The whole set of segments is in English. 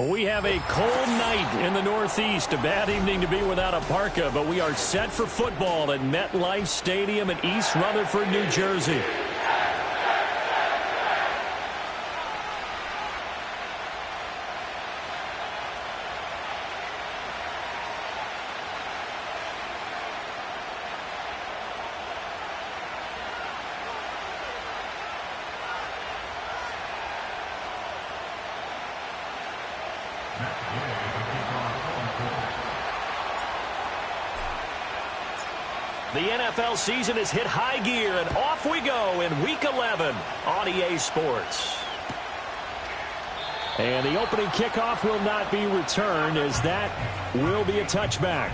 We have a cold night in the Northeast. A bad evening to be without a parka, but we are set for football at MetLife Stadium in East Rutherford, New Jersey. The NFL season has hit high gear, and off we go in Week 11 on EA Sports. And the opening kickoff will not be returned, as that will be a touchback.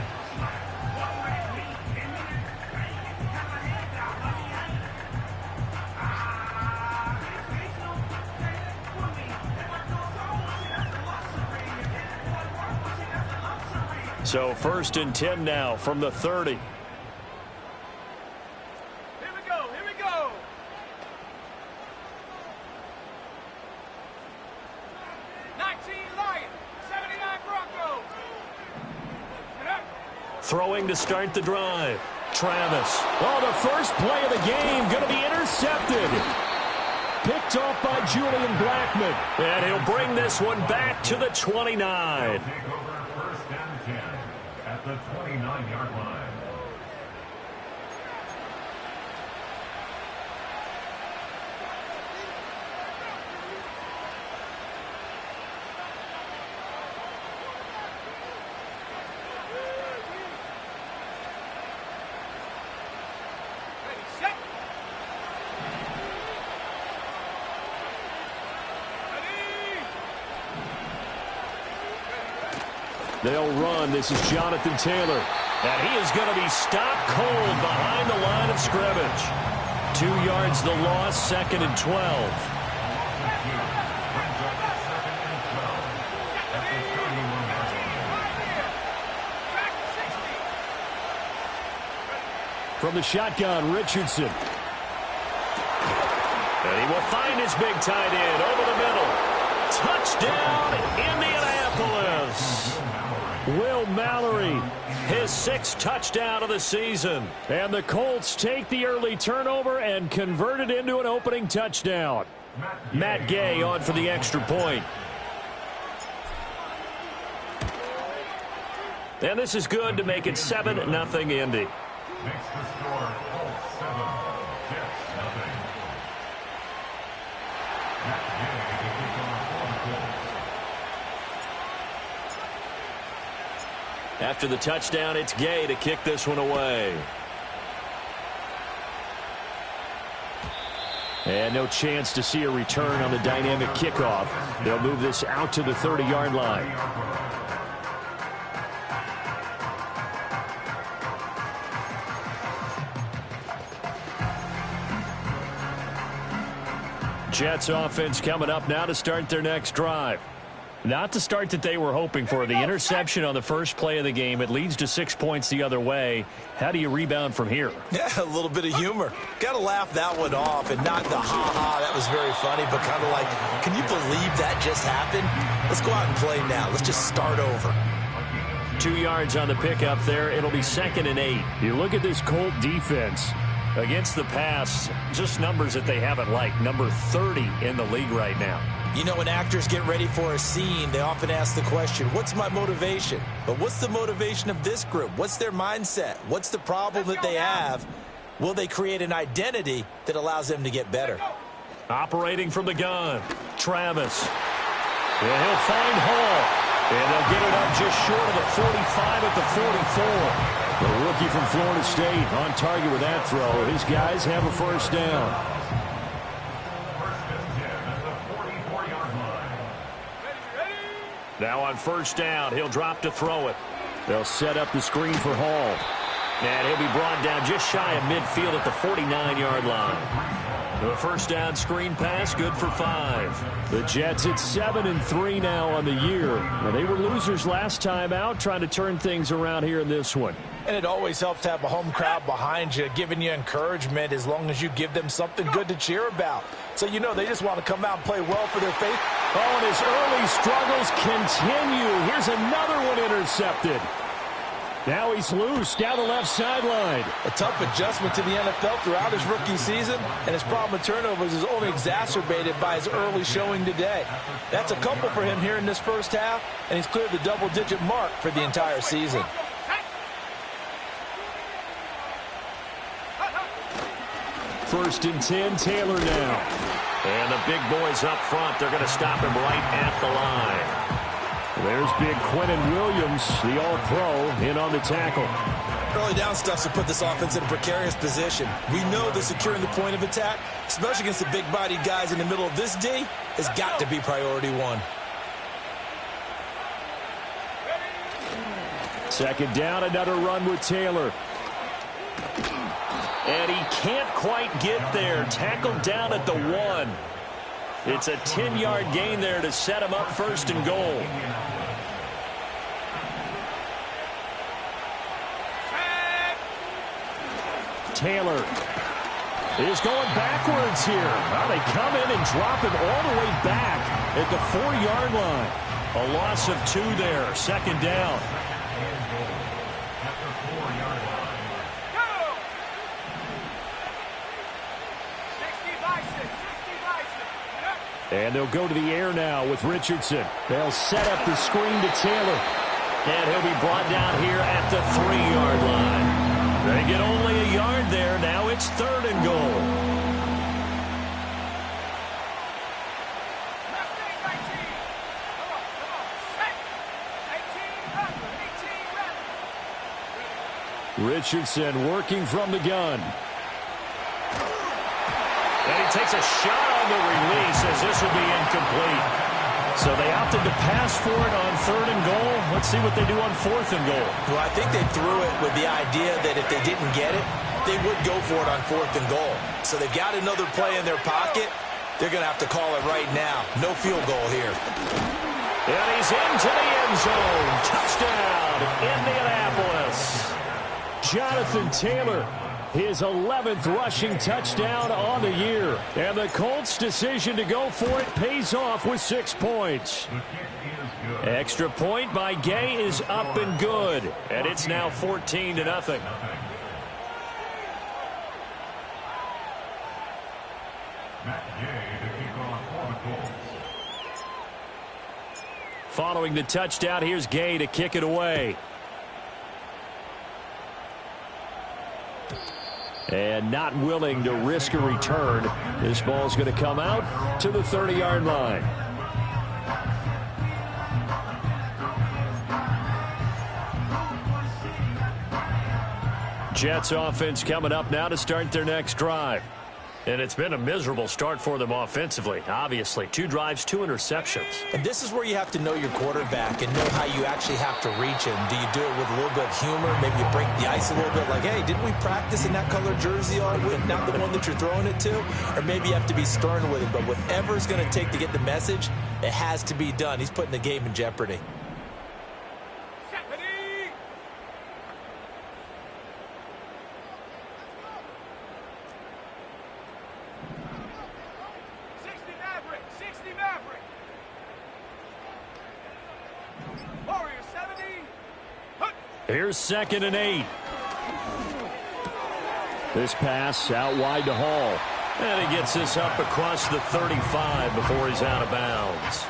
So 1st and 10 now from the 30. Throwing to start the drive. Travis. Oh, the first play of the game going to be intercepted. Picked off by Julian Blackmon. And he'll bring this one back to the 29. Take over 1st and 10 at the 29-yard line. They'll run. This is Jonathan Taylor. And he is going to be stopped cold behind the line of scrimmage. 2 yards the loss, 2nd and 12. From the shotgun, Richardson. And he will find his big tight end over the middle. Touchdown, Indianapolis. Will Mallory, his 6th touchdown of the season. And the Colts take the early turnover and convert it into an opening touchdown. Matt Gay on for the extra point. And this is good to make it 7-0 Indy. Makes the score Colts 7, Jets 0. Matt Gay to kick off for the Colts. After the touchdown, it's Gay to kick this one away. And no chance to see a return on the dynamic kickoff. They'll move this out to the 30-yard line. Jets offense coming up now to start their next drive. Not the start that they were hoping for. The interception on the first play of the game. It leads to 6 points the other way. How do you rebound from here? Yeah, a little bit of humor. Got to laugh that one off, and not the ha-ha. That was very funny, but kind of like, can you believe that just happened? Let's go out and play now. Let's just start over. 2 yards on the pickup there. It'll be 2nd and 8. You look at this Colt defense. Against the pass, just numbers that they haven't liked. Number 30 in the league right now. You know, when actors get ready for a scene, they often ask the question, what's my motivation? But what's the motivation of this group? What's their mindset? What's the problem that they have? Will they create an identity that allows them to get better? Operating from the gun, Travis. And he'll find Hall. And they'll get it up just short of the 45 at the 44. The rookie from Florida State on target with that throw. His guys have a first down. 1st and 10 at the 44-yard line. Now on first down, he'll drop to throw it. They'll set up the screen for Hall. And he'll be brought down just shy of midfield at the 49-yard line. The first down screen pass, good for 5. The Jets at 7-3 now on the year. And they were losers last time out, trying to turn things around here in this one. And it always helps to have a home crowd behind you, giving you encouragement as long as you give them something good to cheer about. So, you know, they just want to come out and play well for their faith. Oh, and his early struggles continue. Here's another one intercepted. Now he's loose down the left sideline. A tough adjustment to the NFL throughout his rookie season, and his problem with turnovers is only exacerbated by his early showing today. That's a couple for him here in this first half, and he's cleared the double-digit mark for the entire season. First and 10, Taylor now. And the big boys up front, they're going to stop him right at the line. There's big Quinnen Williams, the all-pro, in on the tackle. Early down stuff to put this offense in a precarious position. We know that securing the point of attack, especially against the big-bodied guys in the middle of this D, has got to be priority one. Second down, another run with Taylor. And he can't quite get there. Tackled down at the 1. It's a 10-yard gain there to set him up first and goal. Taylor is going backwards here. Well, they come in and drop him all the way back at the 4-yard line. A loss of 2 there. Second down. And they'll go to the air now with Richardson. They'll set up the screen to Taylor. And he'll be brought down here at the 3-yard line. They get only a yard there. Now it's 3rd and goal. Richardson working from the gun. And he takes a shot on the release as this will be incomplete. So they opted to pass for it on 3rd and goal. Let's see what they do on 4th and goal. Well, I think they threw it with the idea that if they didn't get it, they would go for it on 4th and goal. So they've got another play in their pocket. They're going to have to call it right now. No field goal here. And he's into the end zone. Touchdown, Indianapolis. Jonathan Taylor, his 11th rushing touchdown on the year. And the Colts' decision to go for it pays off with 6 points. Extra point by Gay is up and good. And it's now 14-0. Following the touchdown, here's Gay to kick it away. And not willing to risk a return. This ball's going to come out to the 30-yard line. Jets offense coming up now to start their next drive. And it's been a miserable start for them offensively. Obviously, 2 drives, 2 interceptions. And this is where you have to know your quarterback and know how you actually have to reach him. Do you do it with a little bit of humor? Maybe you break the ice a little bit like, hey, didn't we practice in that color jersey all week, not the one that you're throwing it to? Or maybe you have to be stern with him. But whatever it's going to take to get the message, it has to be done. He's putting the game in jeopardy. Here's 2nd and 8. This pass out wide to Hall. And he gets this up across the 35 before he's out of bounds.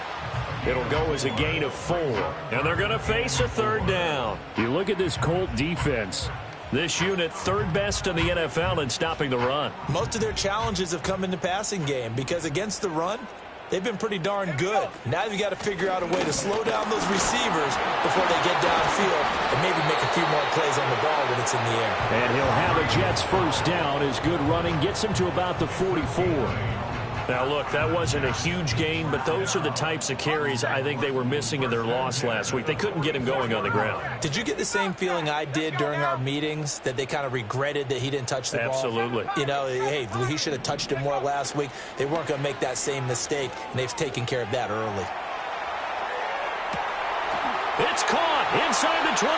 It'll go as a gain of 4. And they're going to face a 3rd down. You look at this Colt defense. This unit 3rd best in the NFL in stopping the run. Most of their challenges have come in the passing game because against the run, they've been pretty darn good. Now you've got to figure out a way to slow down those receivers before they get downfield and maybe make a few more plays on the ball when it's in the air. And he'll have a Jets first down. His good running gets him to about the 44. Now, look, that wasn't a huge gain, but those are the types of carries I think they were missing in their loss last week. They couldn't get him going on the ground. Did you get the same feeling I did during our meetings, that they kind of regretted that he didn't touch the ball? Absolutely. You know, hey, he should have touched it more last week. They weren't going to make that same mistake, and they've taken care of that early. It's caught inside the 25.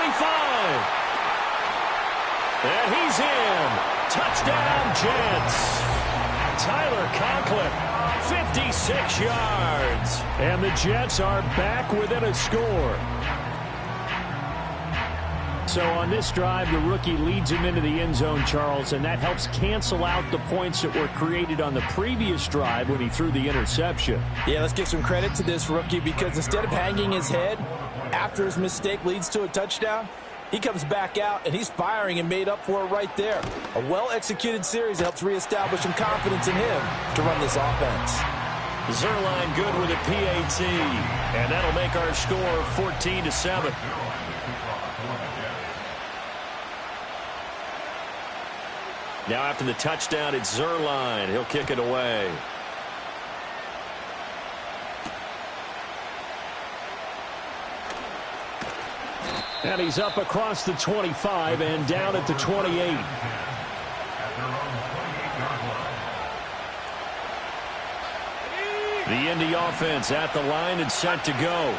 And he's in. Touchdown, Jets. Tyler Conklin, 56 yards. And the Jets are back within a score. So on this drive, the rookie leads him into the end zone, Charles, and that helps cancel out the points that were created on the previous drive when he threw the interception. Yeah, let's give some credit to this rookie because instead of hanging his head after his mistake leads to a touchdown, he comes back out and he's firing and made up for it right there. A well-executed series that helps reestablish some confidence in him to run this offense. Zuerlein good with a PAT, and that'll make our score 14-7. Now after the touchdown, it's Zuerlein. He'll kick it away. And he's up across the 25 and down at the 28. The Indy offense at the line and set to go.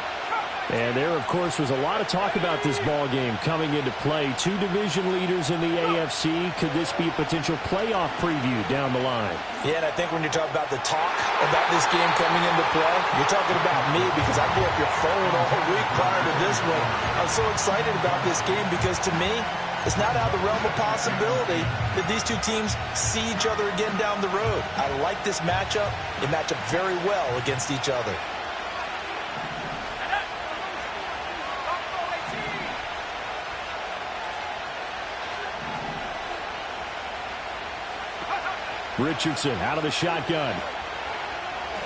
And there, of course, was a lot of talk about this ball game coming into play. Two division leaders in the AFC. Could this be a potential playoff preview down the line? Yeah, and I think when you're talking about the talk about this game coming into play, you're talking about me because I blew up your phone all week prior to this one. I'm so excited about this game because to me, it's not out of the realm of possibility that these two teams see each other again down the road. I like this matchup. They match up very well against each other. Richardson out of the shotgun.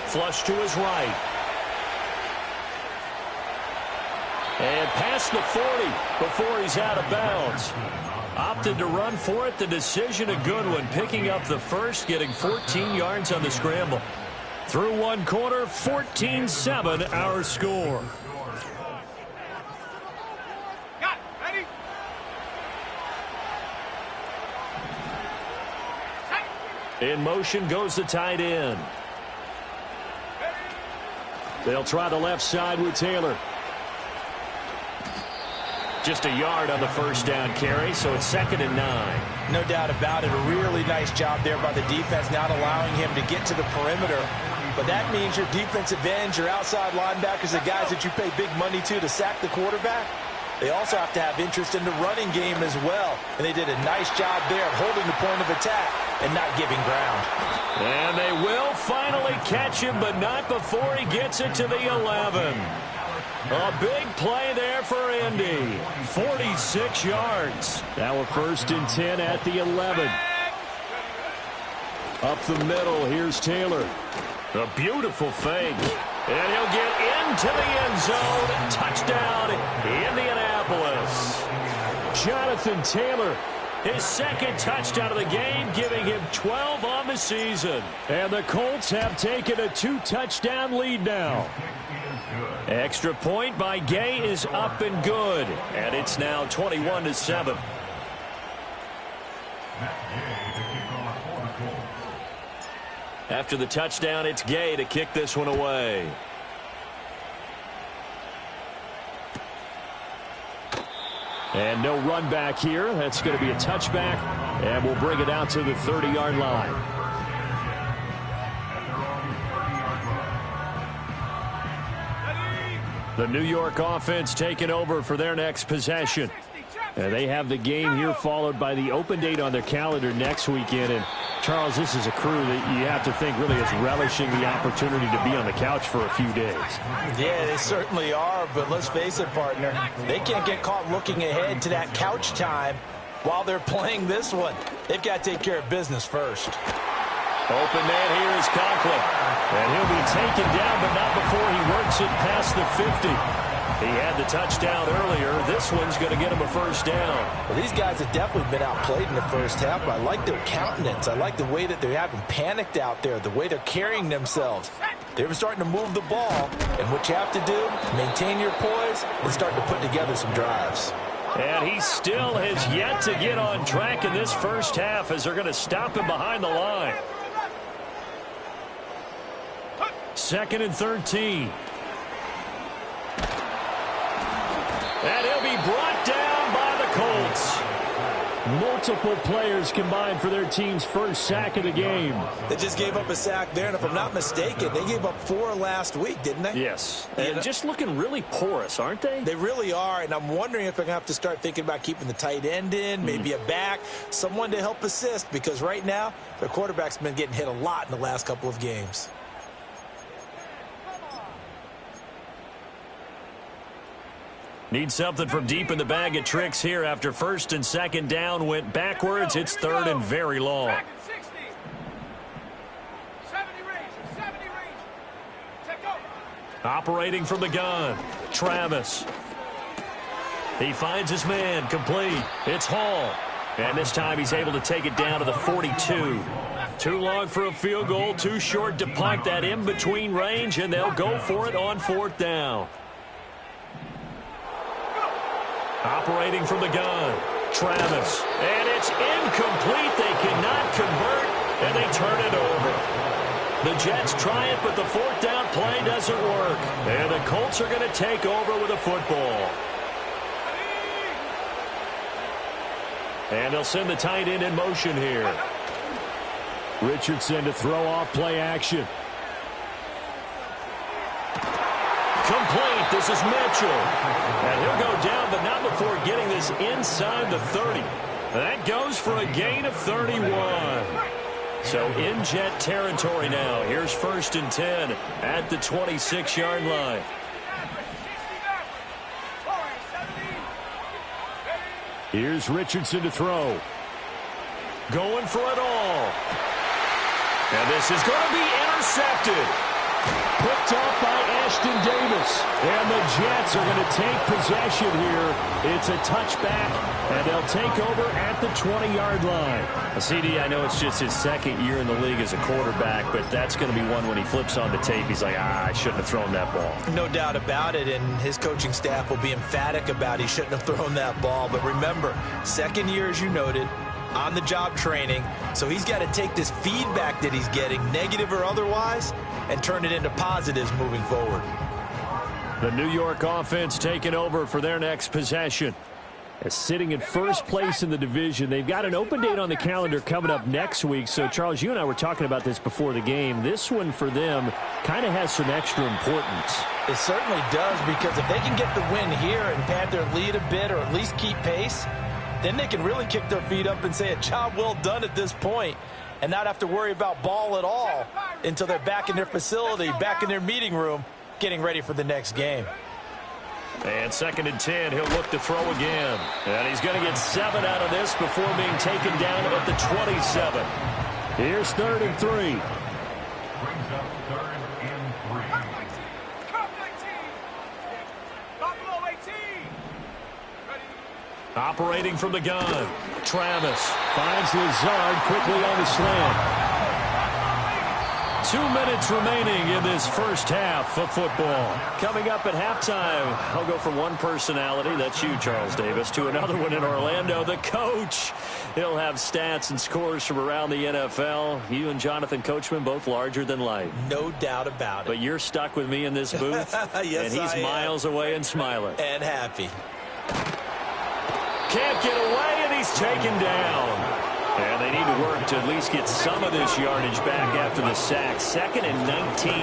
Flush to his right. And past the 40 before he's out of bounds. Opted to run for it. The decision a good one. Picking up the first, getting 14 yards on the scramble. Through one quarter, 14-7 our score. In motion goes the tight end. They'll try the left side with Taylor. Just a yard on the first down carry, so it's 2nd and 9. No doubt about it. A really nice job there by the defense, not allowing him to get to the perimeter. But that means your defensive ends, your outside linebackers, the guys that you pay big money to sack the quarterback, they also have to have interest in the running game as well. And they did a nice job there of holding the point of attack and not giving ground. And they will finally catch him, but not before he gets it to the 11. A big play there for Indy. 46 yards. Now a 1st and 10 at the 11. Up the middle, here's Taylor. A beautiful fake. And he'll get into the end zone. Touchdown, Indianapolis. Jonathan Taylor, his 2nd touchdown of the game, giving him 12 on the season. And the Colts have taken a 2-touchdown lead now. Extra point by Gay is up and good. And it's now 21-7. After the touchdown, it's Gay to kick this one away. And no run back here. That's going to be a touchback. And we'll bring it out to the 30-yard line. The New York offense taking over for their next possession. And they have the game here followed by the open date on their calendar next weekend. And Charles, this is a crew that you have to think really is relishing the opportunity to be on the couch for a few days. Yeah, they certainly are, but let's face it, partner. They can't get caught looking ahead to that couch time while they're playing this one. They've got to take care of business first. Open man here is Conklin. And he'll be taken down, but not before he works it past the 50. He had the touchdown earlier. This one's going to get him a 1st down. Well, these guys have definitely been outplayed in the first half, but I like their countenance. I like the way that they haven't panicked out there, the way they're carrying themselves. They're starting to move the ball, and what you have to do, maintain your poise and start to put together some drives. And he still has yet to get on track in this first half as they're going to stop him behind the line. 2nd and 13. And he'll be brought down by the Colts. Multiple players combined for their team's first sack of the game. They just gave up a sack there, and if I'm not mistaken, they gave up 4 last week, didn't they? Yes. And just looking really porous, aren't they? They really are, and I'm wondering if they're going to have to start thinking about keeping the tight end in, maybe a back, someone to help assist, because right now, their quarterback's been getting hit a lot in the last couple of games. Need something from deep in the bag of tricks here after first and second down went backwards. It's third and very long. Operating from the gun, Travis. He finds his man, complete. It's Hall. And this time he's able to take it down to the 42. Too long for a field goal, too short to punt that in-between range, and they'll go for it on fourth down. Operating from the gun, Travis. And it's incomplete. They cannot convert, and they turn it over. The Jets try it, but the fourth down play doesn't work. And the Colts are going to take over with a football. And they'll send the tight end in motion here. Richardson to throw off play action. Complete. This is Mitchell. And he'll go down, but not before getting this inside the 30. That goes for a gain of 31. So in Jet territory now. Here's first and 10 at the 26-yard line. Here's Richardson to throw. Going for it all. And this is going to be intercepted. Picked off by Ashton Davis. And the Jets are going to take possession here. It's a touchback, and they'll take over at the 20-yard line. CD, I know it's just his second year in the league as a quarterback, but that's going to be one when he flips on the tape. He's like, I shouldn't have thrown that ball. No doubt about it, and his coaching staff will be emphatic about he shouldn't have thrown that ball. But remember, second year, as you noted, on-the-job training, so he's got to take this feedback that he's getting, negative or otherwise, and turn it into positives moving forward. The New York offense taking over for their next possession. Sitting in first place in the division. They've got an open date on the calendar coming up next week. So, Charles, you and I were talking about this before the game. This one for them kind of has some extra importance. It certainly does, because if they can get the win here and pad their lead a bit or at least keep pace, then they can really kick their feet up and say a job well done at this point and not have to worry about ball at all until they're back in their facility, back in their meeting room, getting ready for the next game. And second and 10, he'll look to throw again. And he's going to get 7 out of this before being taken down at the 27. Here's third and 3. Brings up third and 3. Operating from the gun, Travis finds Lazard quickly on the slant. 2 minutes remaining in this first half of football. Coming up at halftime, I'll go from one personality, that's you, Charles Davis, to another one in Orlando, the coach. He'll have stats and scores from around the NFL. You and Jonathan Coachman, both larger than life. No doubt about it. But you're stuck with me in this booth, yes, and he's miles away and smiling. And happy. Can't get away, and he's taken down. And they need to work to at least get some of this yardage back after the sack. Second and 19.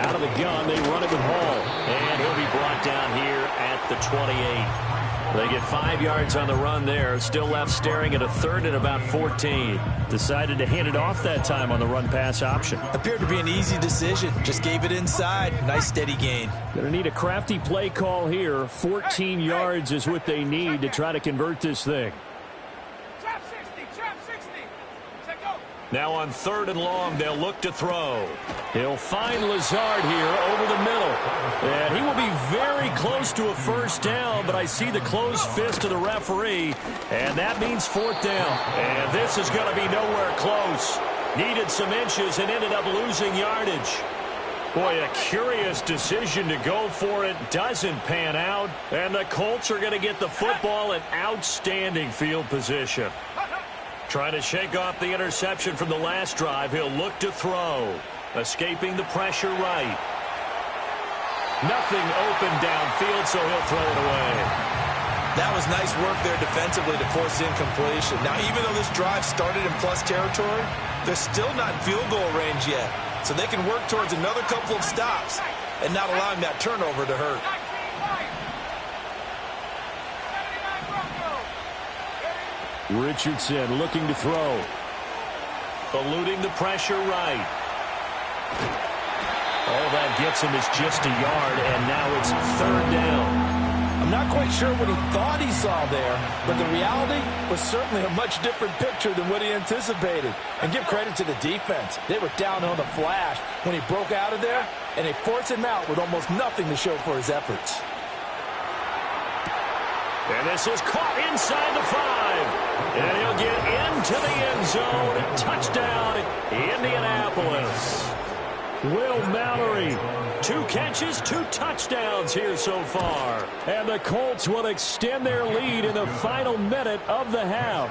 Out of the gun, they run it with Hall. And he'll be brought down here at the 28. They get 5 yards on the run there. Still left staring at a third and about 14. Decided to hand it off that time on the run-pass option. Appeared to be an easy decision. Just gave it inside. Nice steady gain. Going to need a crafty play call here. 14 yards is what they need to try to convert this thing. Now on third and long, they'll look to throw. He'll find Lazard here over the middle. And he will be very close to a first down, but I see the closed fist of the referee, and that means fourth down. And this is going to be nowhere close. Needed some inches and ended up losing yardage. Boy, a curious decision to go for it. Doesn't pan out. And the Colts are going to get the football in outstanding field position. Trying to shake off the interception from the last drive. He'll look to throw. Escaping the pressure right. Nothing open downfield, so he'll throw it away. That was nice work there defensively to force incompletion. Now, even though this drive started in plus territory, they're still not in field goal range yet. So they can work towards another couple of stops and not allowing that turnover to hurt. Richardson looking to throw. Eluding the pressure right. All that gets him is just a yard, and now it's third down. I'm not quite sure what he thought he saw there, but the reality was certainly a much different picture than what he anticipated. And give credit to the defense. They were down on the flash when he broke out of there, and they forced him out with almost nothing to show for his efforts. And this is caught inside the 5. And he'll get into the end zone. Touchdown, Indianapolis. Will Mallory, 2 catches, 2 touchdowns here so far. And the Colts will extend their lead in the final minute of the half.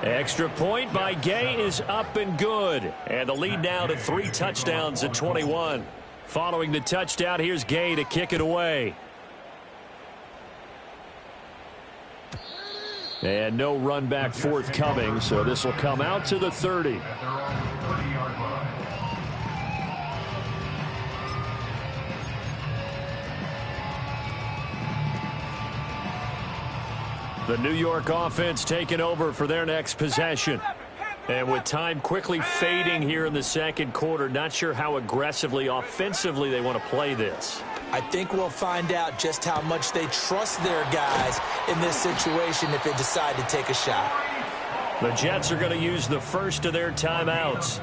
Extra point by Gay is up and good. And the lead now to 3 touchdowns at 21. Following the touchdown, here's Gay to kick it away. And no run back forthcoming, so this will come out to the 30. The New York offense taking over for their next possession. And with time quickly fading here in the second quarter, not sure how aggressively, offensively they want to play this. I think we'll find out just how much they trust their guys in this situation if they decide to take a shot. The Jets are going to use the first of their timeouts,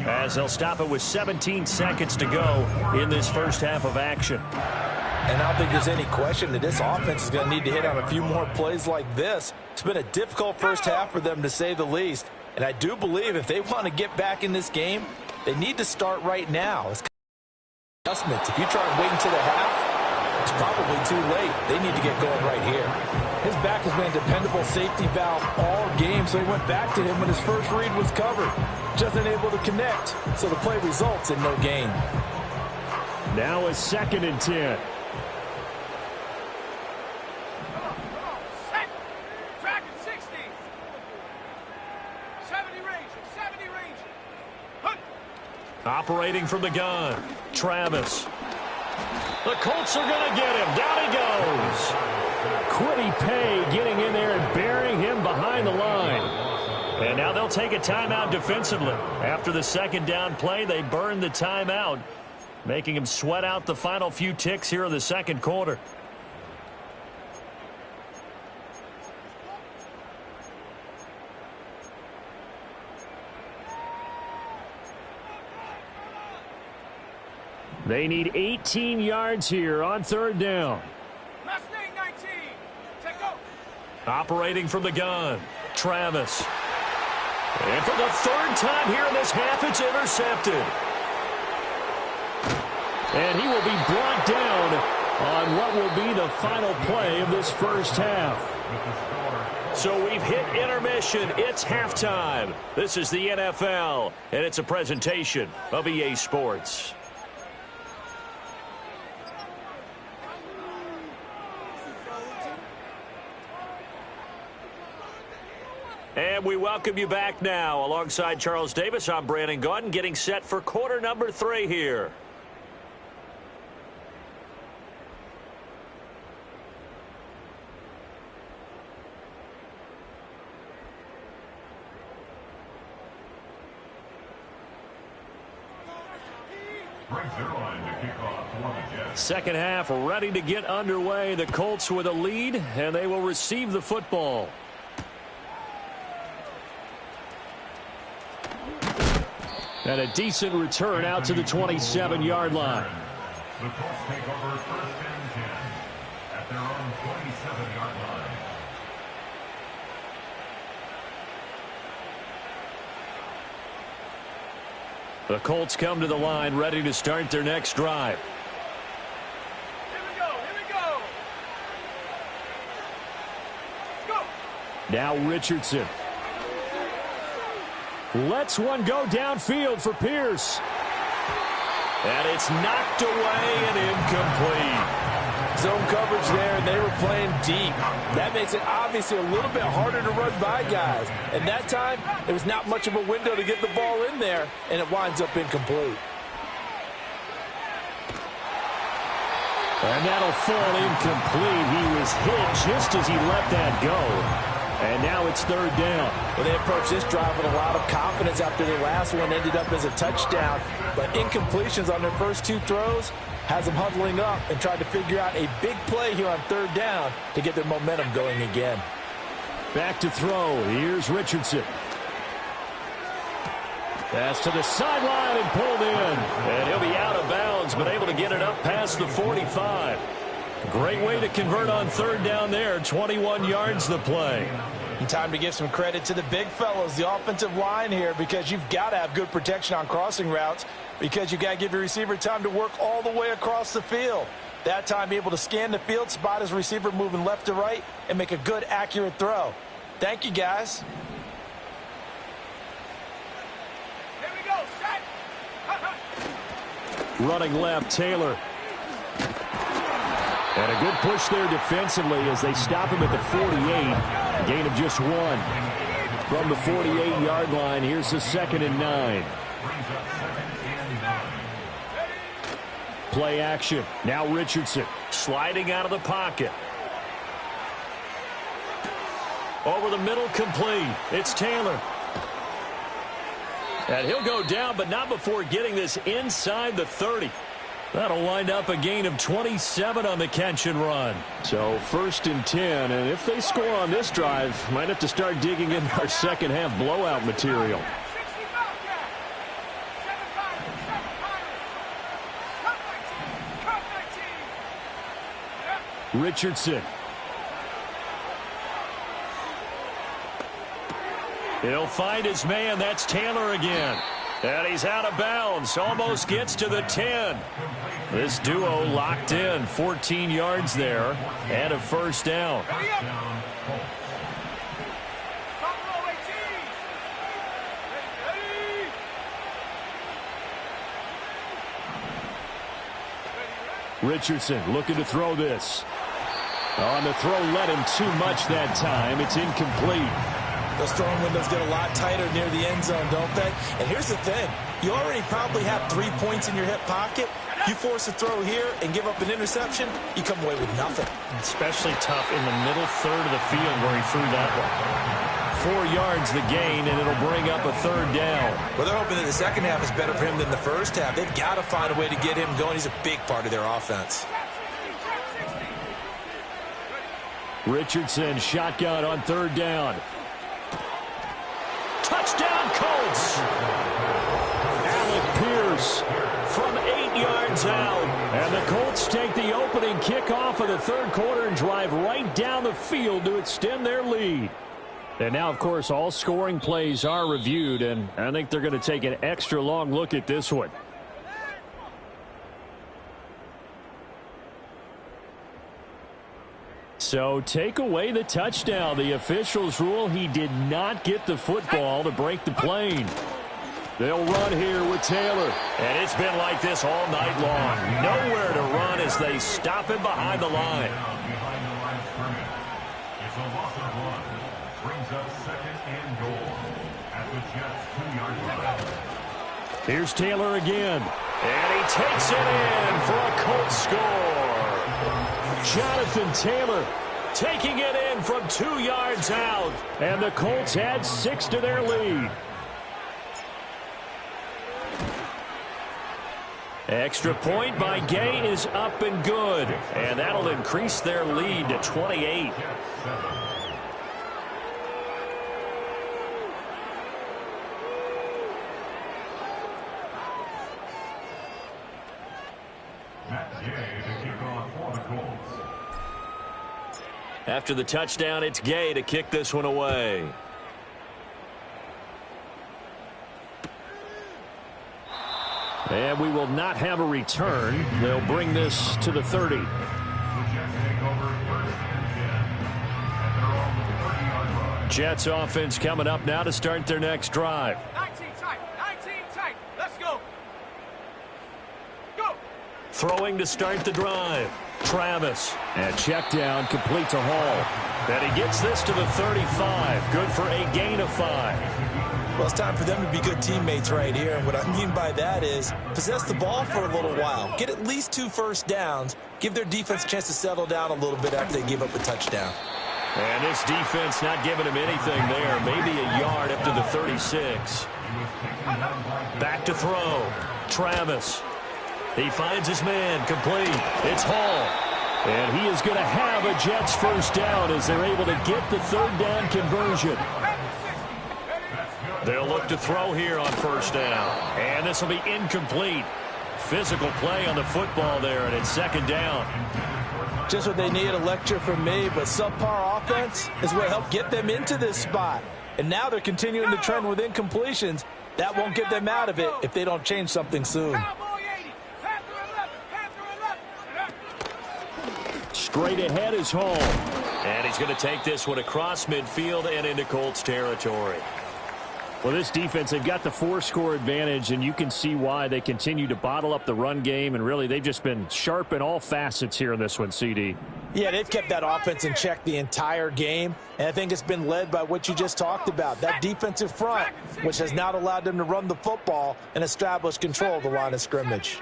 as they'll stop it with 17 seconds to go in this first half of action. And I don't think there's any question that this offense is going to need to hit on a few more plays like this. It's been a difficult first half for them, to say the least. And I do believe if they want to get back in this game, they need to start right now. It's adjustments. If you try and wait until the half, it's probably too late. They need to get going right here. His back has been a dependable safety valve all game, so he went back to him when his first read was covered. Just unable to connect, so the play results in no gain. Now a 2nd and 10. Operating from the gun, Travis. The Colts are going to get him. Down he goes. Quiddy Pay getting in there and burying him behind the line. And now they'll take a timeout defensively. After the second down play, they burn the timeout, making him sweat out the final few ticks here in the second quarter. They need 18 yards here on third down. Mustang 19. Take go. Operating from the gun, Travis. And for the third time here in this half, it's intercepted. And he will be brought down on what will be the final play of this first half. So we've hit intermission. It's halftime. This is the NFL, and it's a presentation of EA Sports. And we welcome you back now. Alongside Charles Davis, I'm Brandon Gaudin, getting set for quarter number 3 here. Second half ready to get underway. The Colts with a lead, and they will receive the football. And a decent return out to the 27-yard line. The Colts take over 1st and 10 at their own 27-yard line. The Colts come to the line ready to start their next drive. Here we go. Here we go. Let's go. Now Richardson. Lets one go downfield for Pierce. And it's knocked away and incomplete. Zone coverage there, and they were playing deep. That makes it obviously a little bit harder to run by guys. And that time, there was not much of a window to get the ball in there, and it winds up incomplete. And that'll fall incomplete. He was hit just as he let that go. And now it's third down. Well, they approached this drive with a lot of confidence after their last one ended up as a touchdown. But incompletions on their first two throws has them huddling up and trying to figure out a big play here on third down to get their momentum going again. Back to throw. Here's Richardson. Pass to the sideline and pulled in. And he'll be out of bounds, but able to get it up past the 45. Great way to convert on third down there. 21 yards the play. And time to give some credit to the big fellows, the offensive line here, because you've got to have good protection on crossing routes, because you've got to give your receiver time to work all the way across the field. That time, be able to scan the field, spot his receiver moving left to right, and make a good, accurate throw. Thank you, guys. Here we go, set. Running left, Taylor. And a good push there defensively as they stop him at the 48. Gain of just one. From the 48-yard line, here's the 2nd and 9. Play action. Now Richardson sliding out of the pocket. Over the middle, complete. It's Taylor. And he'll go down, but not before getting this inside the 30. That'll wind up a gain of 27 on the catch and run. So 1st and 10, and if they score on this drive, might have to start digging in our second half blowout material. 65 down. 7 Cut 19. Richardson. He'll find his man. That's Taylor again. And he's out of bounds. Almost gets to the 10. This duo locked in. 14 yards there. And a first down. Ready up. Top row 18. Ready. Richardson looking to throw this. On the throw, let him too much that time. It's incomplete. Those throwing windows get a lot tighter near the end zone, don't they? And here's the thing. You already probably have 3 points in your hip pocket. You force a throw here and give up an interception, you come away with nothing. Especially tough in the middle third of the field where he threw that one. 4 yards the gain, and it'll bring up a third down. Well, they're hoping that the second half is better for him than the first half. They've got to find a way to get him going. He's a big part of their offense. Richardson shotgun on third down. Touchdown, Colts! Alec Pierce from 8 yards out. And the Colts take the opening kickoff of the third quarter and drive right down the field to extend their lead. And now, of course, all scoring plays are reviewed, and I think they're going to take an extra long look at this one. So take away the touchdown. The officials rule he did not get the football to break the plane. They'll run here with Taylor. And it's been like this all night long. Nowhere to run as they stop him behind the line. Behind the line of scrimmage. It's a loss of 1. Brings up 2nd and goal at the Jets' 2-yard line. Here's Taylor again. And he takes it in for a Colts score. Jonathan Taylor taking it in from 2 yards out. And the Colts add 6 to their lead. Extra point by Gay is up and good. And that'll increase their lead to 28. Matt Gay to kick off for the Colts. After the touchdown, it's Gay to kick this one away. And we will not have a return. They'll bring this to the 30. The Jets take over 1st and 10 at their own 30-yard line. Jets offense coming up now to start their next drive. 19 tight. 19 tight. Let's go. Go. Throwing to start the drive. Travis. And check down, complete to Hall. And he gets this to the 35. Good for a gain of 5. Well, it's time for them to be good teammates right here. And what I mean by that is possess the ball for a little while. Get at least 2 first downs. Give their defense a chance to settle down a little bit after they give up a touchdown. And this defense not giving him anything there. Maybe a yard up to the 36. Back to throw. Travis. He finds his man. Complete. It's Hall. And he is going to have a Jets first down as they're able to get the third down conversion. They'll look to throw here on first down. And this will be incomplete. Physical play on the football there, and it's second down. Just what they need, a lecture from me, but subpar offense is what helped get them into this spot. And now they're continuing the trend with incompletions. That won't get them out of it if they don't change something soon. Straight ahead is Hall. And he's going to take this one across midfield and into Colts territory. Well, this defense, they've got the 4-score advantage, and you can see why they continue to bottle up the run game, and really they've just been sharp in all facets here in this one, CD. Yeah, they've kept that offense in check the entire game, and I think it's been led by what you just talked about, that defensive front, which has not allowed them to run the football and establish control of the line of scrimmage.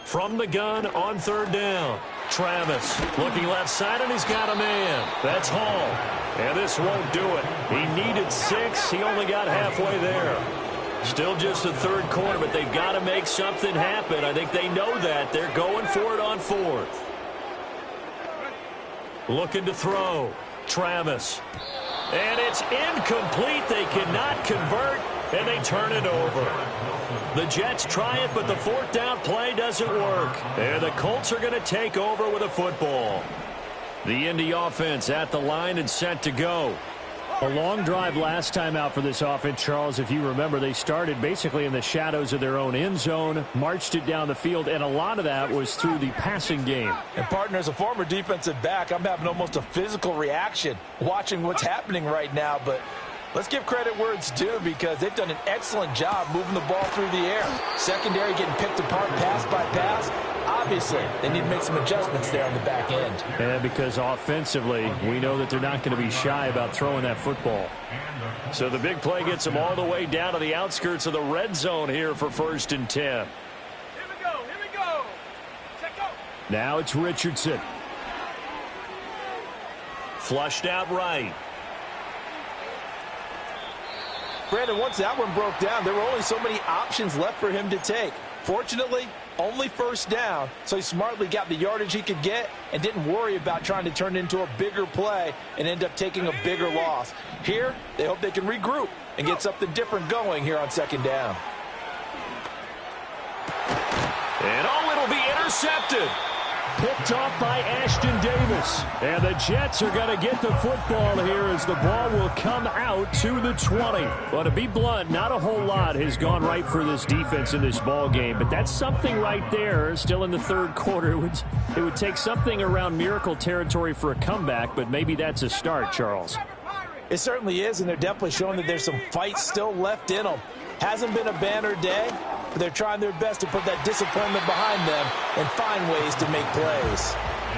From the gun on third down, Travis looking left side, and he's got a man. That's Hall. And this won't do it. He needed 6. He only got halfway there. Still just the third quarter, but they've got to make something happen. I think they know that. They're going for it on 4th. Looking to throw. Travis. And it's incomplete. They cannot convert, and they turn it over. The Jets try it, but the 4th down play doesn't work. And the Colts are going to take over with a football. The Indy offense at the line and set to go. A long drive last time out for this offense, Charles. If you remember, they started basically in the shadows of their own end zone, marched it down the field, and a lot of that was through the passing game. And, partner, as a former defensive back, I'm having almost a physical reaction watching what's happening right now, but let's give credit where it's due because they've done an excellent job moving the ball through the air. Secondary getting picked apart pass by pass. Obviously, they need to make some adjustments there on the back end. And because offensively, we know that they're not going to be shy about throwing that football. So the big play gets them all the way down to the outskirts of the red zone here for 1st and 10. Here we go. Here we go. Check out. Now it's Richardson. Flushed out right. Brandon, once that one broke down, there were only so many options left for him to take. Fortunately, only first down, so he smartly got the yardage he could get and didn't worry about trying to turn it into a bigger play and end up taking a bigger loss. Here, they hope they can regroup and get something different going here on 2nd down. And it'll be intercepted. Picked off by Ashton Davis. And the Jets are going to get the football here as the ball will come out to the 20. Well, to be blunt, not a whole lot has gone right for this defense in this ball game, but that's something right there. Still in the 3rd quarter. It would take something around miracle territory for a comeback, but maybe that's a start, Charles. It certainly is, and they're definitely showing that there's some fight still left in them. Hasn't been a banner day, but they're trying their best to put that disappointment behind them and find ways to make plays.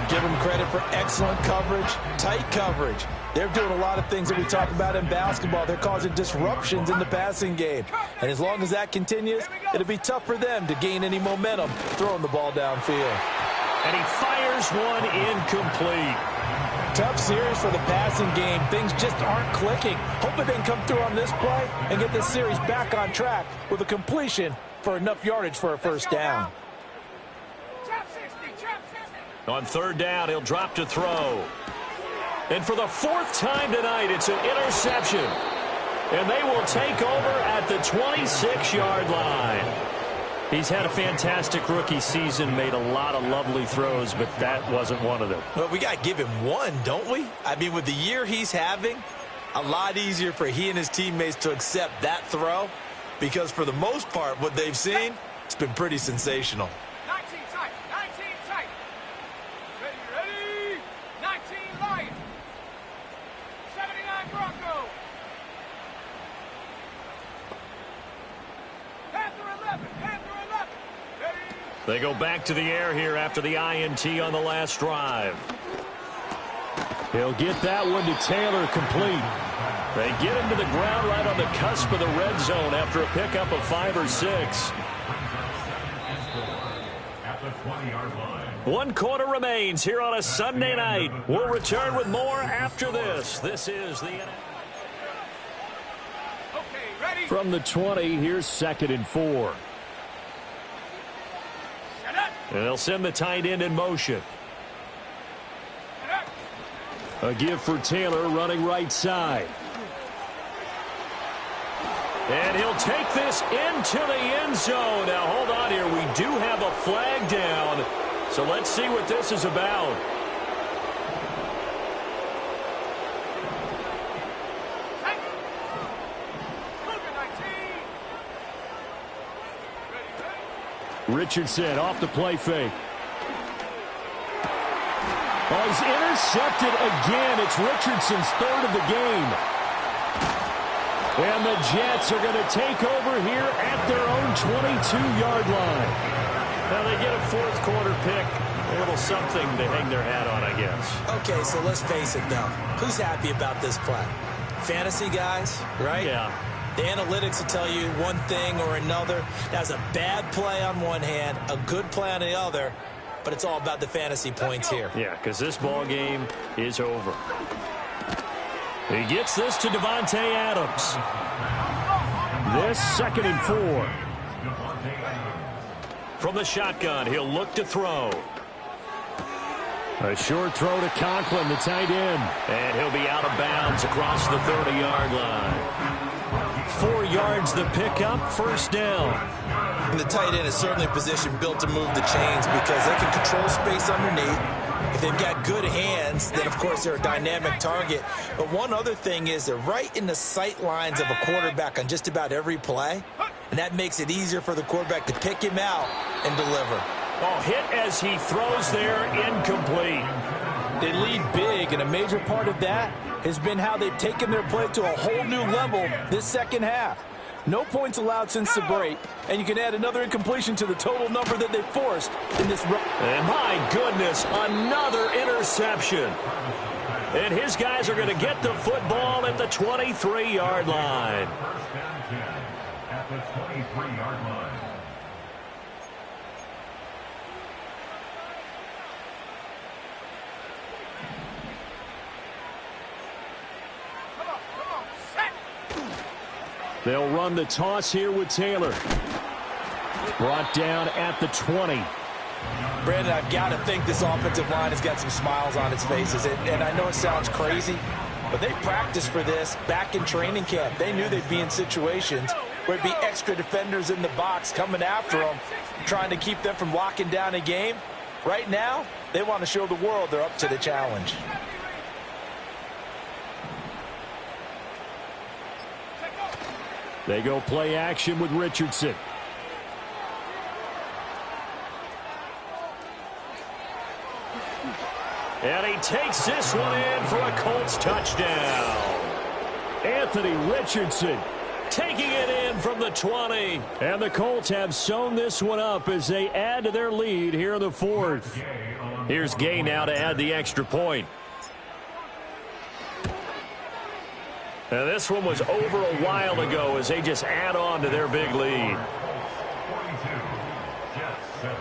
Give them credit for excellent coverage, tight coverage. They're doing a lot of things that we talk about in basketball. They're causing disruptions in the passing game. And as long as that continues, it'll be tough for them to gain any momentum throwing the ball downfield. And he fires one incomplete. Tough series for the passing game. Things just aren't clicking. Hoping they can come through on this play and get this series back on track with a completion for enough yardage for a first down. On 3rd down, he'll drop to throw. And for the 4th time tonight, it's an interception. And they will take over at the 26-yard line. He's had a fantastic rookie season, made a lot of lovely throws, but that wasn't one of them. Well, we got to give him one, don't we? I mean, with the year he's having, a lot easier for he and his teammates to accept that throw because for the most part, what they've seen, it's been pretty sensational. 19 tight. 19 tight. Ready. 19 Lions. 79 Bronco. Panther 11. They go back to the air here after the INT on the last drive. He'll get that one to Taylor, complete. They get him to the ground right on the cusp of the red zone after a pickup of 5 or 6. At the 20-yard line. 1 quarter remains here on a Sunday night. We'll return with more after this. This is the... From the 20, here's 2nd and 4. And they'll send the tight end in motion. A give for Taylor running right side. And he'll take this into the end zone. Now, hold on here. We do have a flag down. So let's see what this is about. Richardson off the play fake. Oh, he's intercepted again. It's Richardson's 3rd of the game. And the Jets are going to take over here at their own 22-yard line. Now they get a 4th quarter pick. A little something to hang their hat on, I guess. Okay, so let's face it, though. Who's happy about this play? Fantasy guys, right? Yeah. The analytics will tell you one thing or another. That's a bad play on one hand, a good play on the other, but it's all about the fantasy points here. Yeah, because this ball game is over. He gets this to Devontae Adams. This 2nd and 4. From the shotgun, he'll look to throw. A short throw to Conklin, the tight end. And he'll be out of bounds across the 30-yard line. 4 yards the pickup, 1st down. And the tight end is certainly a position built to move the chains because they can control space underneath. If they've got good hands, then, of course, they're a dynamic target. But one other thing is they're right in the sight lines of a quarterback on just about every play, and that makes it easier for the quarterback to pick him out and deliver. Oh, hit as he throws there, incomplete. They lead big, and a major part of that has been how they've taken their play to a whole new level this second half. No points allowed since the break, and you can add another incompletion to the total number that they forced in this. And my goodness, another interception. And his guys are going to get the football at the 23-yard line. First and 10 at the 23-yard line. They'll run the toss here with Taylor. Brought down at the 20. Brandon, I've got to think this offensive line has got some smiles on its faces. And I know it sounds crazy, but they practiced for this back in training camp. They knew they'd be in situations where it'd be extra defenders in the box coming after them, trying to keep them from locking down a game. Right now, they want to show the world they're up to the challenge. They go play action with Richardson. And he takes this one in for a Colts touchdown. Anthony Richardson taking it in from the 20. And the Colts have sewn this one up as they add to their lead here in the 4th. Here's Gay now to add the extra point. Now this one was over a while ago as they just add on to their big lead. 42, Jets 7.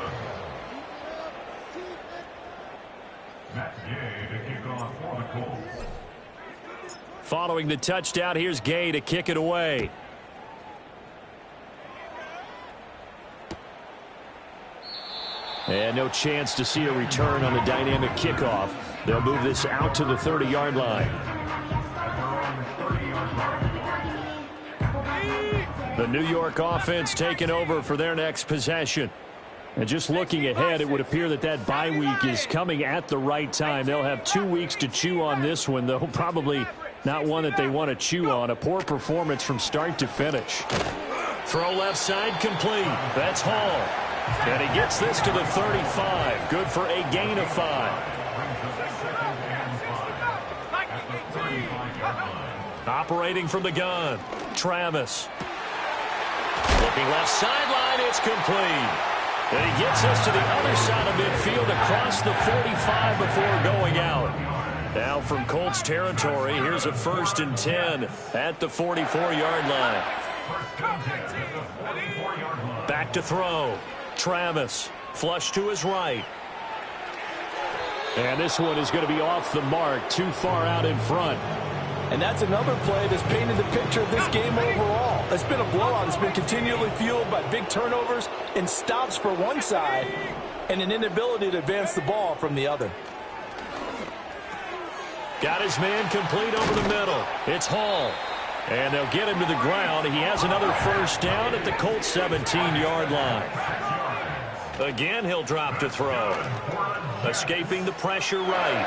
Matt Gay to kick off for the Colts. Following the touchdown, here's Gay to kick it away. And no chance to see a return on the dynamic kickoff. They'll move this out to the 30-yard line. The New York offense taking over for their next possession. And just looking ahead, it would appear that that bye week is coming at the right time. They'll have 2 weeks to chew on this one, though probably not one that they want to chew on. A poor performance from start to finish. Throw left side complete. That's Hall. And he gets this to the 35. Good for a gain of 5. Operating from the gun, Travis. Looking left sideline, it's complete. And he gets us to the other side of midfield across the 45 before going out. Now from Colts territory, here's a 1st and 10 at the 44-yard line. Back to throw. Travis, flush to his right. And this one is going to be off the mark, too far out in front. And that's another play that's painted the picture of this game overall. It's been a blowout. It's been continually fueled by big turnovers and stops for one side and an inability to advance the ball from the other. Got his man complete over the middle. It's Hall. And they'll get him to the ground. He has another 1st down at the Colts 17-yard line. Again, he'll drop to throw. Escaping the pressure right.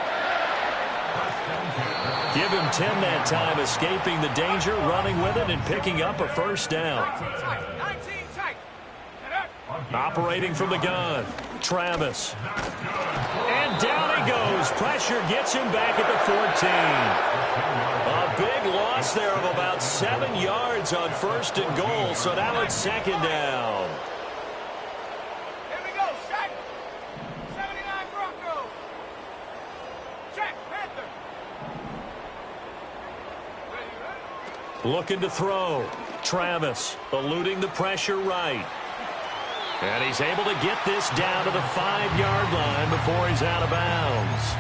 Give him 10 that time, escaping the danger, running with it, and picking up a 1st down. Operating from the gun. Travis. And down he goes. Pressure gets him back at the 14. A big loss there of about 7 yards on 1st and goal, so now it's 2nd down. Here we go, Shaq. 79 Broncos. Check, Panther. Looking to throw. Travis eluding the pressure right. And he's able to get this down to the 5-yard line before he's out of bounds.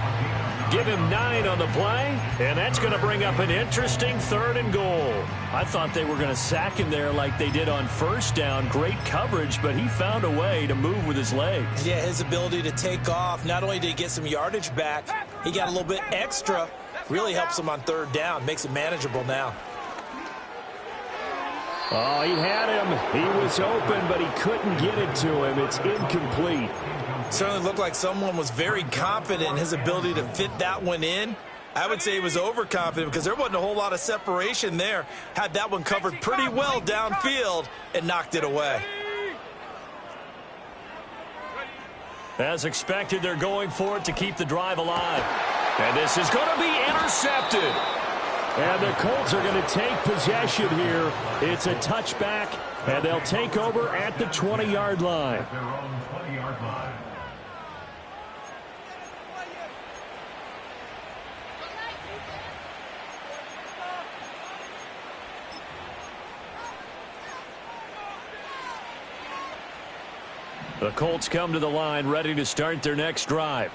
Give him 9 on the play, and that's going to bring up an interesting 3rd and goal. I thought they were going to sack him there like they did on 1st down. Great coverage, but he found a way to move with his legs. Yeah, his ability to take off, not only did he get some yardage back, he got a little bit extra. Really helps him on 3rd down, makes it manageable now. Oh, he had him. He was open, but he couldn't get it to him. It's incomplete. Certainly looked like someone was very confident in his ability to fit that one in. I would say he was overconfident because there wasn't a whole lot of separation there. Had that one covered pretty well downfield and knocked it away. As expected, they're going for it to keep the drive alive. And this is going to be intercepted. And the Colts are going to take possession here. It's a touchback, and they'll take over at the 20-yard line. At their own 20-yard line. The Colts come to the line ready to start their next drive.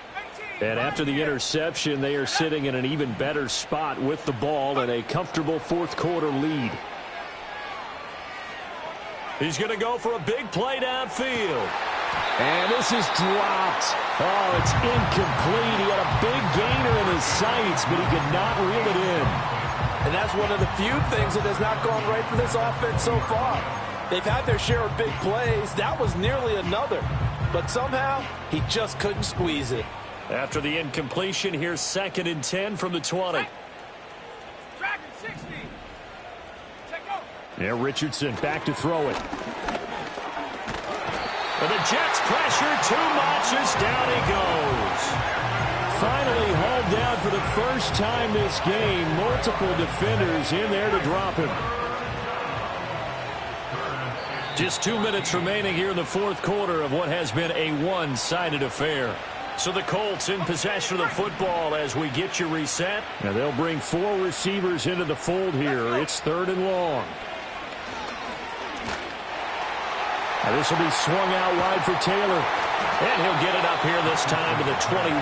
And after the interception, they are sitting in an even better spot with the ball and a comfortable 4th quarter lead. He's going to go for a big play downfield. And this is dropped. Oh, it's incomplete. He had a big gainer in his sights, but he could not reel it in. And that's one of the few things that has not gone right for this offense so far. They've had their share of big plays. That was nearly another. But somehow, he just couldn't squeeze it. After the incompletion, here's 2nd and 10 from the 20. Dragon 60. Check out. Yeah, Richardson back to throw it. And the Jets pressure too much as down he goes. Finally hauled down for the first time this game. Multiple defenders in there to drop him. Just 2 minutes remaining here in the 4th quarter of what has been a one-sided affair. So the Colts in possession of the football as we get you reset. Now they'll bring 4 receivers into the fold here. It's 3rd and long. Now this will be swung out wide for Taylor. And he'll get it up here this time to the 21.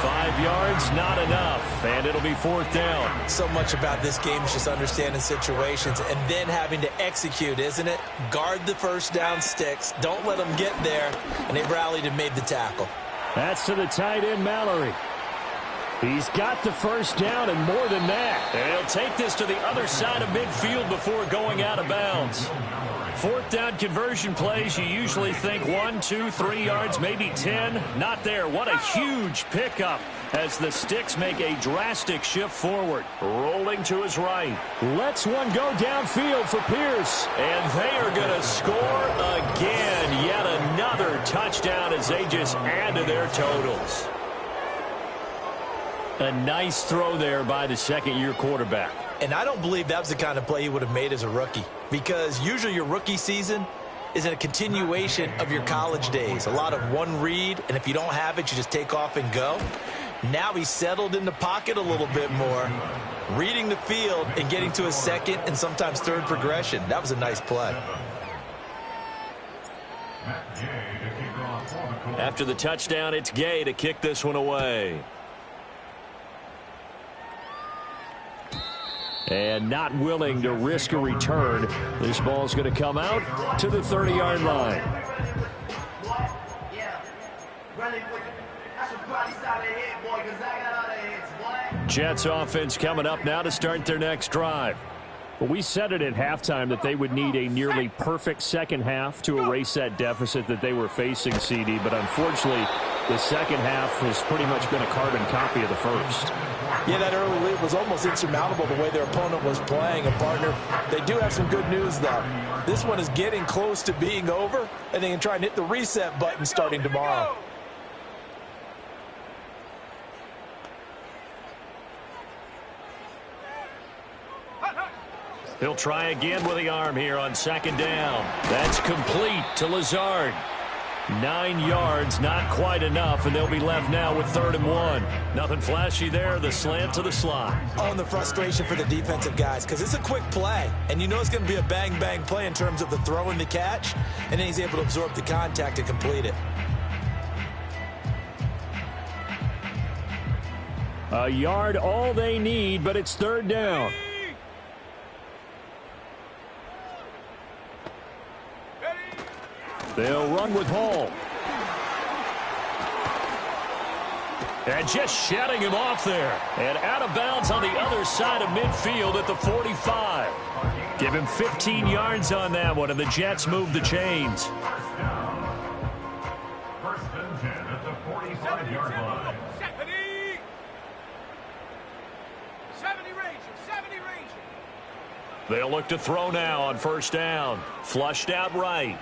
5 yards, not enough. And it'll be 4th down. So much about this game is just understanding situations and then having to execute, isn't it? Guard the 1st down sticks. Don't let them get there. And they rallied and made the tackle. That's to the tight end, Mallory. He's got the 1st down and more than that. And he'll take this to the other side of midfield before going out of bounds. 4th down conversion plays, you usually think 1, 2, 3 yards, maybe 10. Not there. What a huge pickup as the sticks make a drastic shift forward. Rolling to his right. Lets one go downfield for Pierce. And they are going to score again. Yet another touchdown as they just add to their totals. A nice throw there by the 2nd-year quarterback. And I don't believe that was the kind of play he would have made as a rookie. Because usually your rookie season, is a continuation of your college days. A lot of one read, and if you don't have it, you just take off and go. Now he's settled in the pocket a little bit more, reading the field and getting to a second and sometimes third progression. That was a nice play. After the touchdown, it's Gay to kick this one away. And not willing to risk a return. This ball's going to come out to the 30-yard line. Jets offense coming up now to start their next drive. Well, we said it at halftime that they would need a nearly perfect second half to erase that deficit that they were facing, CD. But unfortunately, the second half has pretty much been a carbon copy of the first. Yeah, that early lead was almost insurmountable the way their opponent was playing. And, partner, they do have some good news, though. This one is getting close to being over, and they can try and hit the reset button starting tomorrow. He'll try again with the arm here on second down. That's complete to Lazard. 9 yards, not quite enough, and they'll be left now with 3rd and 1. Nothing flashy there, the slant to the slot. Oh, and the frustration for the defensive guys, because it's a quick play, and you know it's going to be a bang-bang play in terms of the throw and the catch, and then he's able to absorb the contact and complete it. A yard all they need, but it's 3rd down. They'll run with Hall. And just shedding him off there. And out of bounds on the other side of midfield at the 45. Give him 15 yards on that one, and the Jets move the chains. First and 10 at the 45-yard line. 70 Ranger, 70 Ranger. They'll look to throw now on first down. Flushed out right.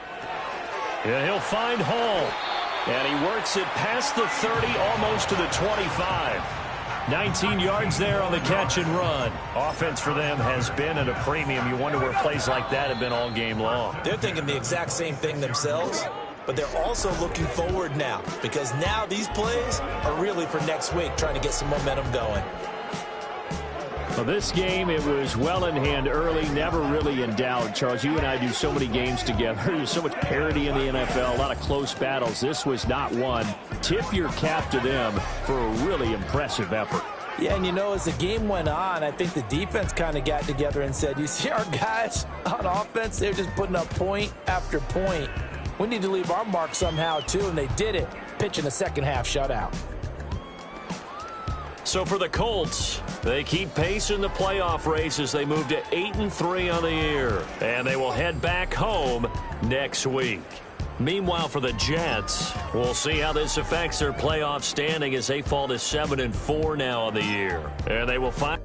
And he'll find Hall. And he works it past the 30, almost to the 25. 19 yards there on the catch and run. Offense for them has been at a premium. You wonder where plays like that have been all game long. They're thinking the exact same thing themselves, but they're also looking forward now, because now these plays are really for next week, trying to get some momentum going. Well, this game, it was well in hand early, never really in doubt. Charles, you and I do so many games together. There's so much parity in the NFL, a lot of close battles. This was not one. Tip your cap to them for a really impressive effort. Yeah, and you know, as the game went on, I think the defense kind of got together and said, you see our guys on offense, they're just putting up point after point. We need to leave our mark somehow, too, and they did it, pitching a second-half shutout. So for the Colts, they keep pace in the playoff race as they move to 8-3 on the year. And they will head back home next week. Meanwhile, for the Jets, we'll see how this affects their playoff standing as they fall to 7-4 now on the year. And they will find...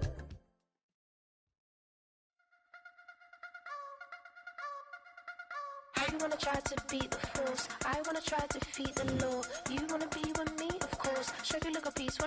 I wanna try to beat the force. I wanna try to defeat the law. You wanna be with me, of course. Show you look a piece.